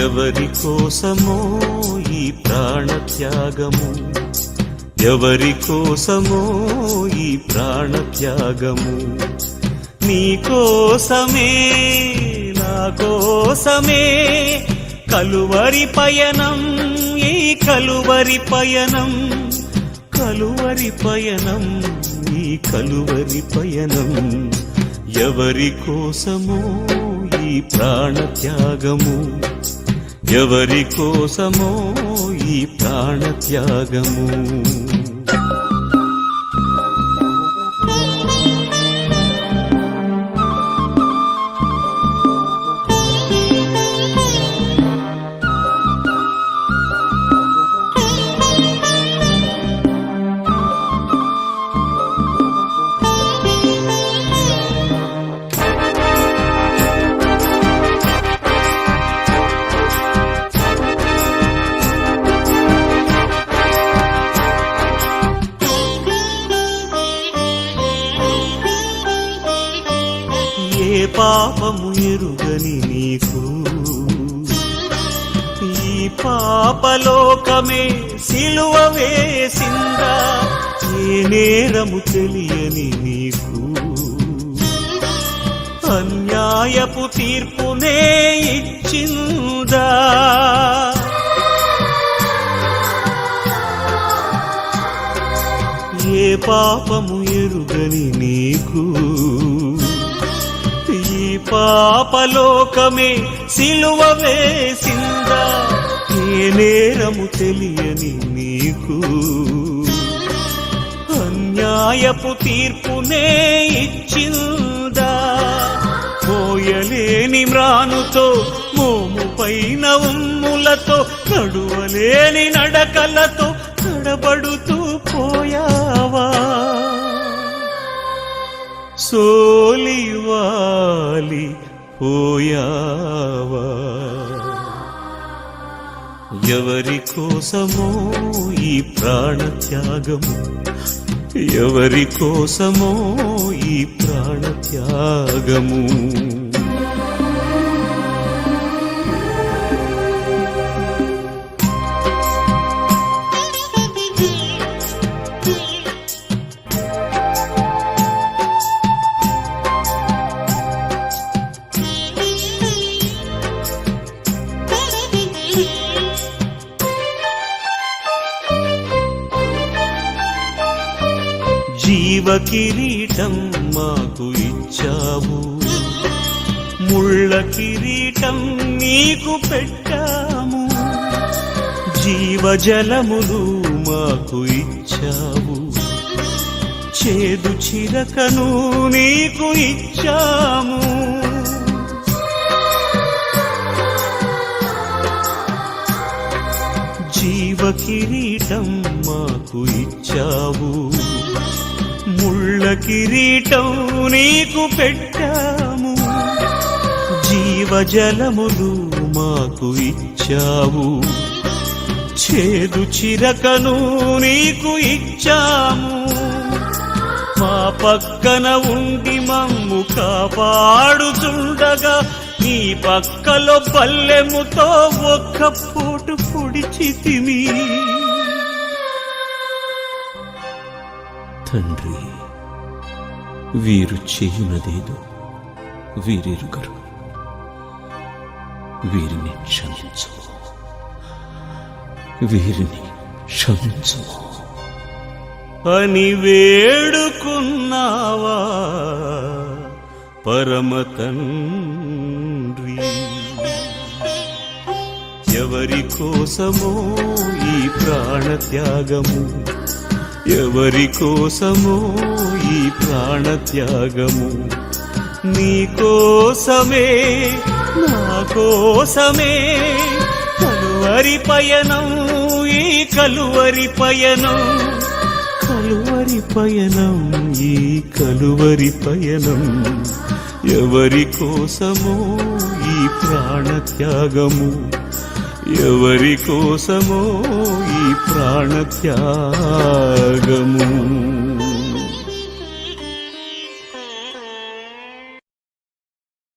ఎవరి కోసమో ఈ ప్రాణత్యాగము, ఎవరి కోసమో ఈ ప్రాణత్యాగము, నీ కోసమే నా కోసమే కలువరి పయనం, ఈ కలువరి పయనం, కలువరి పయనం, ఈ కలువరి పయనం. ఎవరి కోసమో ఈ ప్రాణత్యాగము, ఎవరి కోసమో ఈ ప్రాణత్యాగము. ఏ పాపము ఎరుగని నీకు ఈ పాపలోకమే సిలువ వేసిందా, ఏ నేరము తెలియని నీకు అన్యాయపు తీర్పునే ఇచ్చిందా. ఏ పాపము ఎరుగని నీకు ఈ పాపలోకమే సిలువ వేసిందా, ఏ నేరము తెలియని నీకు అన్యాయపు తీర్పునే ఇచ్చిందా. మోయలేని మ్రానుతో మోము పైన ఉమ్ములతో నడువలేని నడకలతో తడబడుతూ పోయావా, సోలివాలి పోయావా. ఎవరి కోసమో ఈ ప్రాణత్యాగము, ఎవరి కోసమో ఈ ప్రాణత్యాగము. జీవ కిరీటం మాకు ఇచ్చావు, ముళ్ళ కిరీటం నీకు పెట్టాము. జీవజలములు మాకు ఇచ్చావు, చేదు చిరకను నీకు ఇచ్చాము. జీవ కిరీటం మాకు ఇచ్చావు, ముళ్ళ కిరీటం నీకు పెట్టాము. జీవజలములు మాకు ఇచ్చావు, చేదు చిరకను నీకు ఇచ్చాము. మా పక్కన ఉండి మమ్ము కాపాడుచుండగా నీ పక్కలో బల్లెముతో ఒక్క పోటు పొడిచితిమి. తండ్రి, వీరు చేయునదేదో వీరెరుగరు, వీరిని క్షమించు, వీరిని క్షమించు అని వేడుకున్నావా పరమ తండ్రి. ఎవరి కోసమో ఈ ప్రాణత్యాగము, ఎవరి కోసమో ఈ ప్రాణత్యాగము, నీ కోసమే నా కోసమే కలువరి పయనం, ఈ కలువరి పయనం, కలువరి పయనం, ఈ కలువరి పయనం. ఎవరి కోసమో ఈ ప్రాణత్యాగము, ఎవరి కోసమో ఈ ప్రాణత్యాగము.